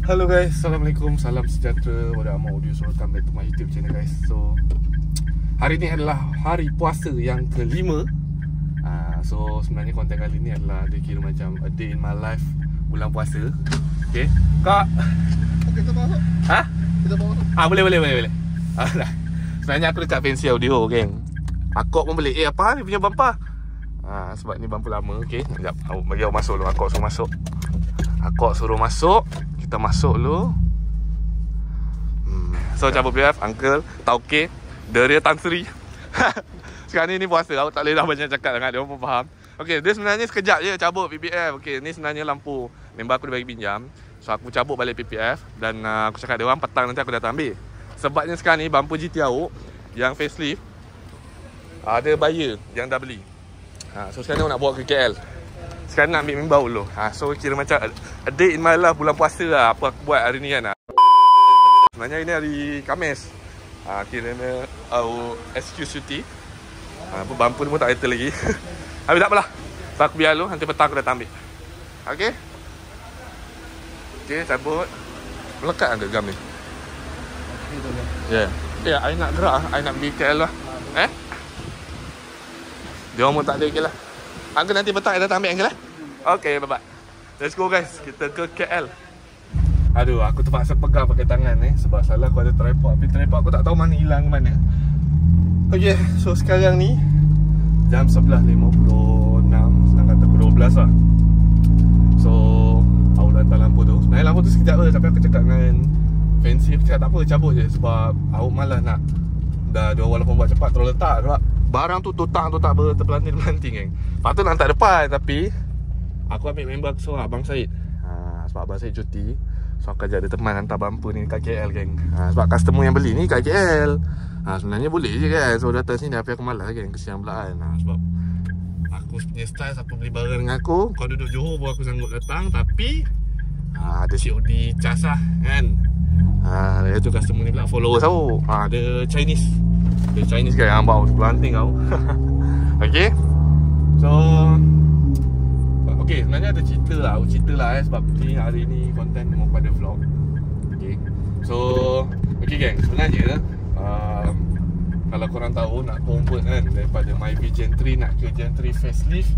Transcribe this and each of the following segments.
Hello guys, Assalamualaikum, salam sejahtera pada Amar Audio. So welcome back to my YouTube channel guys. So hari ni adalah hari puasa yang kelima. So sebenarnya konten kali ni adalah dia kira macam a day in my life bulan puasa. Okay, Kak. Kita bawa masuk. Ha? Kita bawa masuk. Boleh. Sebenarnya aku dekat Fancy Audio geng. Akok pun beli. Apa ni punya bumper? Sebab ni bumper lama. Okay, sekejap. Bagi awak masuk dulu. Akok suruh masuk. Kita masuk dulu. So cabut BF, Uncle, Tauke, Deria Tan Sri. Sekarang ni puasa, aku tak boleh dah banyak cakap dengan dia, orang pun faham. Okay, dia sebenarnya sekejap je cabut PPF. Okay, ni sebenarnya lampu member aku dia bagi pinjam. So aku cabut balik PPF. Dan aku cakap dia orang petang nanti aku datang ambil. Sebabnya sekarang ni bumper GT Awok yang facelift ada buyer yang dah beli. So sekarang aku nak bawa ke KL. Sekarang nak ambil member dulu. So kira macam a day in my life bulan puasa lah. Apa aku buat hari ni kan. Sebenarnya ini hari Khamis. Kiranya excuse cuti. Bumper pun tak settle lagi. Habis tak apalah. So aku biar dulu. Nanti petang aku datang ambil. Okay. Okay, cabut. Melekat ke gam ni? Ya. Ya, I nak gerak. I nak pergi KL lah. Dia orang pun tak ada lagi lah. Uncle nanti petang I datang ambil Uncle lah. Okay, bye-bye. Let's go guys. Kita ke KL. Aduh, aku terpaksa pegang pakai tangan sebab salah aku ada tripod. Tapi tripod aku tak tahu mana hilang ke mana. Okay, so sekarang ni jam 11.56. Senang kata pukul 12 lah. So aku dah hantar lampu tu. Sebenarnya lampu tu sekejap je. Tapi aku cakap dengan Fancy, aku cakap tak apa, cabut je. Sebab aku malas nak. Dah walaupun buat cepat terus letak. Sebab barang tu tak terpelanting kan. Patut nak hantar depan. Tapi aku ambil member aku seorang, Abang Syed. Sebab Abang Syed cuti. So aku ajak dia teman hantar bumper ni kat KL geng. Sebab customer yang beli ni kat KL. Sebenarnya boleh je kan. So datang sini tapi aku malas kan. Kesian pula kan. Sebab aku punya style, siapa beli barang dengan aku, kau duduk Johor pun aku sanggup datang. Tapi ada COD cas lah kan. Dia tu customer ni pula followers tau. Dia Chinese. Dia Chinese kan yang bawa terpelanting tau. Okay. So okay, sebenarnya ada cerita lah. Aku cerita lah sebab ni hari ni konten mau pada vlog. Okay. So okay geng, sebenarnya kalau korang tahu nak convert kan daripada Myvi Gen 3 nak ke Gen 3 facelift,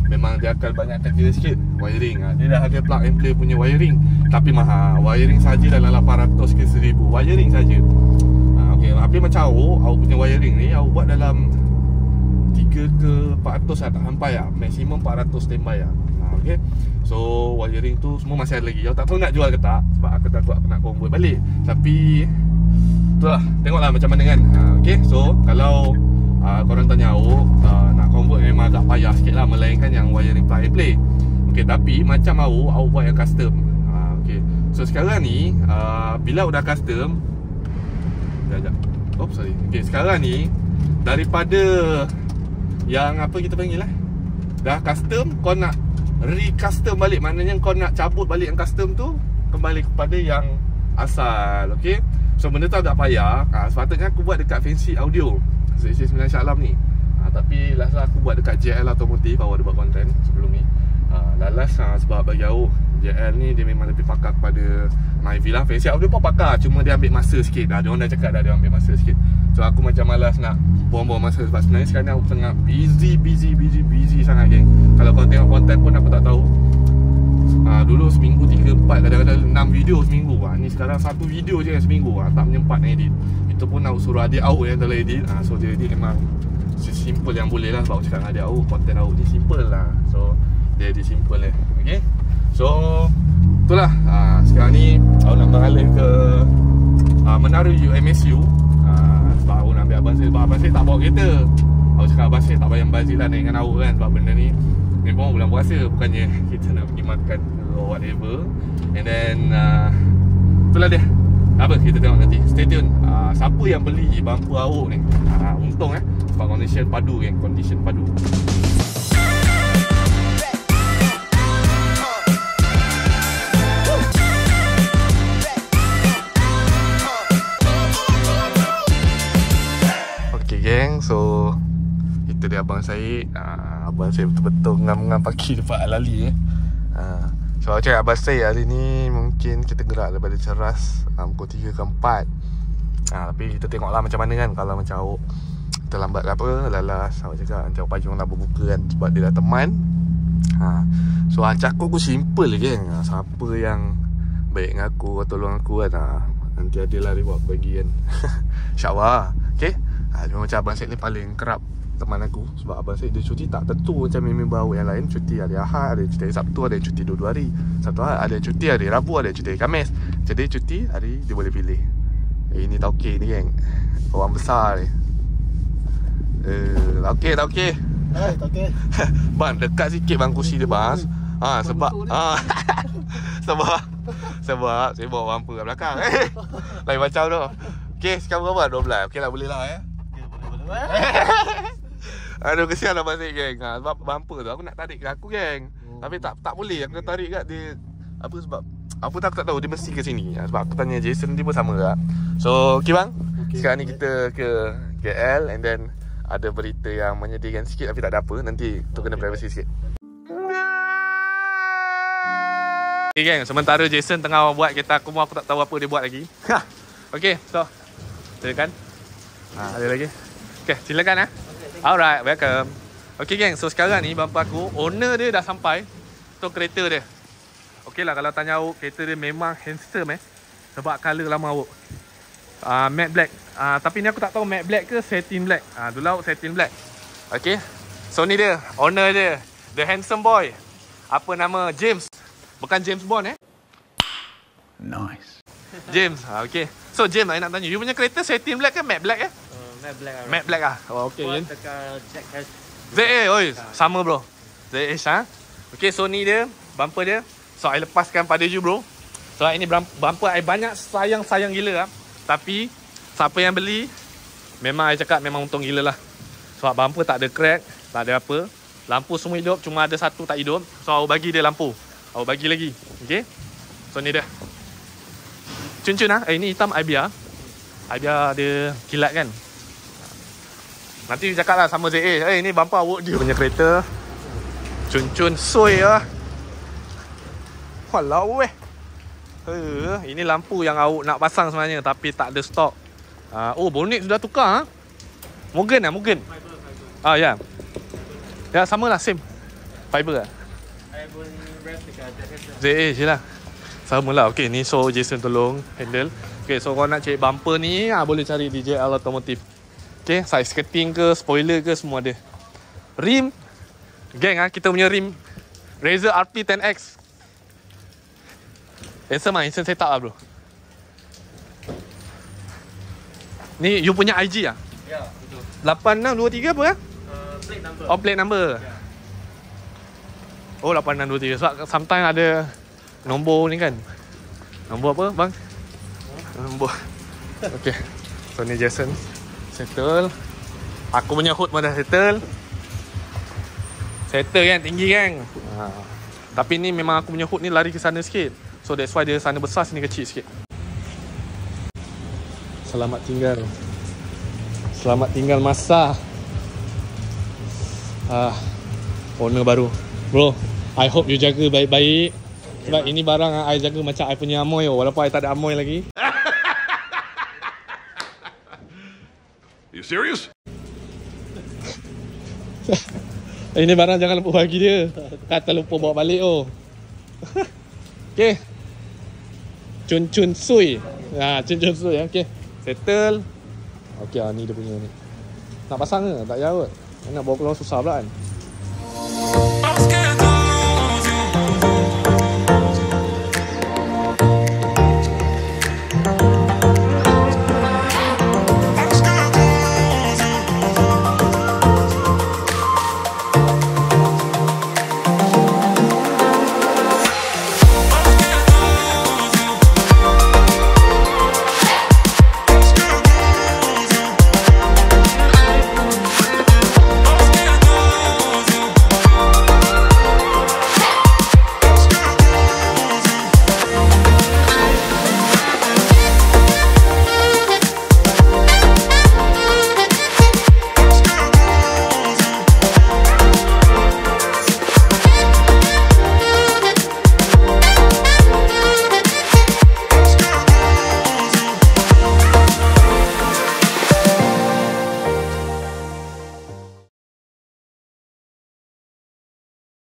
memang dia akan banyak kerja sikit. Wiring dia dah ada plug and play punya wiring. Tapi mahal. Wiring saja dalam 800 ke 1000. Wiring saja. Okay, tapi macam aku punya wiring ni aku buat dalam 3 ke 400 lah, tak sampai lah. Maksimum 400 standby lah. Okay. So wiring tu semua masih ada lagi. Aku tak tahu nak jual ke tak. Sebab aku takut aku nak convert balik. Tapi itulah, tengoklah macam mana kan. Okay, so kalau korang tanya aku nak convert memang agak payah sikit lah. Melainkan yang wiring plug and play. Okay, tapi macam aku buat yang custom. Okay, so sekarang ni bila udah custom, okay, sekarang ni daripada yang apa kita panggil lah, dah custom, kau nak re-custom balik. Maknanya kau nak cabut balik yang custom tu, kembali kepada yang asal. Okay, so benda tu agak payah. Sepatutnya aku buat dekat Fancy Audio CC9 Shah Alam ni. Tapi last aku buat dekat JL Automotive. Aku ada buat konten sebelum ni. Last sebab bagi aku JL ni dia memang lebih pakar kepada Myvi lah. Fancy Audio pun pakar, cuma dia ambil masa sikit. Dia orang dah cakap dah dia ambil masa sikit. So aku macam malas nak buang-buang masa. Sebab sebenarnya sekarang aku tengah busy sangat geng. Kalau kau tengok konten pun aku tak tahu. Dulu seminggu 3-4, kadang-kadang 6 video seminggu. Ni sekarang 1 video je seminggu. Tak menyempat nak edit. Itu pun aku suruh adik aku yang telah edit. So dia edit memang simple yang boleh lah. Sebab aku cakap dengan adik aku, konten aku ni simple lah. So dia edit simple lah. Okay, so itulah. Sekarang ni aku nak beralih ke Menara UMSU. Sebab aku nak ambil Abang Syed. Sebab Abang Syed tak bawa kereta. Aku cakap Abang Syed tak payah bazir lah naik dengan aku kan. Sebab benda ni memang bulan puasa, bukannya kita nak pergi makan or whatever. And then itulah dia. Apa kita tengok nanti. Stay tune. Siapa yang beli bumper Awok ni, untung sebab condition padu kan. Condition padu. Okay geng, so itu dia Abang Syed. Abang Syed betul-betul ngam-ngam pagi depan Al-Ali. So aku cakap Abang Syed hari ni mungkin kita bergerak daripada Ceras pukul 3 ke 4. Tapi kita tengoklah macam mana kan. Kalau macam awak terlambat ke apa, lalas awak cakap nanti awak pagi orang nak berbuka kan, sebab dia dah teman. So cakap aku simple je kan. Siapa yang baik dengan aku, tolong aku kan, nanti adalah reward bagi kan. InsyaAllah. Okay. Cuma macam Abang Syed ni paling kerap teman aku. Sebab Abang Syed dia cuti tak tentu macam member awak yang lain. Cuti hari Ahad, ada cuti hari Sabtu, ada cuti 2 hari. Satu hari ada cuti hari Rabu, ada cuti hari Khamis. Jadi cuti hari dia boleh pilih. Ini tauke ni geng, orang besar ni. Tauke Hai, tauke. Bang, dekat sikit bang kursi dia bang. Sebab sebab saya bawa bumper kat belakang. Lain macam tu. Okey, sekarang berapa? 12. Okey lah, boleh lah ya. Boleh. Aduh, kesian Abang Syed geng. Sebab bumper tu aku nak tarik ke aku geng. Tapi tak boleh aku tarik kat dia. Apa sebab aku tak tahu dia mesti ke sini. Sebab aku tanya Jason dia pun sama tak. So okey bang. Sekarang ni kita ke KL and then ada berita yang menyedihkan sikit tapi tak ada apa. Nanti tu kena privacy sikit. Okay geng, sementara Jason tengah buat kereta aku tak tahu apa dia buat lagi. Okay, so silakan. Ada lagi. Okay, silakan Alright, welcome. Okay geng, so sekarang ni bumper aku, owner dia dah sampai. Tu kereta dia. Okay lah, kalau tanya awak, kereta dia memang handsome sebab colour lama awak, matte black. Tapi ni aku tak tahu matte black ke satin black. Dulu awak satin black. Okay, so ni dia, owner dia, the handsome boy. Apa nama? James. Bukan James Bond Nice. James. Okay, so James nak tanya, you punya kereta satin black ke matte black Matte black. Matte black Oh okay. Dekat Jack Hash. ZA, oi, sama bro. ZA Okay, so ni dia, bumper dia. So I lepaskan pada you bro. So ini bumper I banyak sayang gila tapi siapa yang beli, memang I cakap memang untung gila lah. Sebab bumper tak ada crack, tak ada apa. Lampu semua hidup, cuma ada satu tak hidup. So aku bagi dia lampu, aku bagi lagi. Okay, so ni dia. Cun-cun ini hitam I biar dia kilat kan. Nanti you cakap lah sama ZA, ini bumper awak dia punya kereta. Cun-cun soy Walau ini lampu yang awak nak pasang sebenarnya tapi tak ada stok. Oh, bonet sudah tukar Morgan Morgan. Ya. Ya, samalah same. Fiber ZA je lah. Samalah. Okey, ni so Jason tolong handle. Okey, so kalau nak cari bumper ni boleh cari DJL Automotive. Okey, size skirting ke, spoiler ke semua ada. Rim geng kita punya rim Razor RP 10X. Instant setup lah bro. Ni you punya IG Ya, betul. 8623 apa plate number. Oh, plate number. Oh, 8623. So sometimes ada nombor ni kan. Nombor apa bang? Nombor. Okay, so ni Jason settle. Aku punya hood pun dah settle kan, tinggi kan. Tapi ni memang aku punya hood ni lari ke sana sikit. So that's why dia sana besar, sini kecil sikit. Selamat tinggal masa. Owner baru. Bro, I hope you jaga baik-baik. Sebab ini barang I jaga macam I punya amoy walaupun I tak ada amoy lagi. You serious? Ini barang jangan lupa bagi dia. Kata lupa bawa balik Okay. Cun-cun sui. Cun-cun sui. Okay, settle. Okay, ni dia punya ni. Nak pasang ke? Tak jauh. Nak bawa keluar susah pula kan.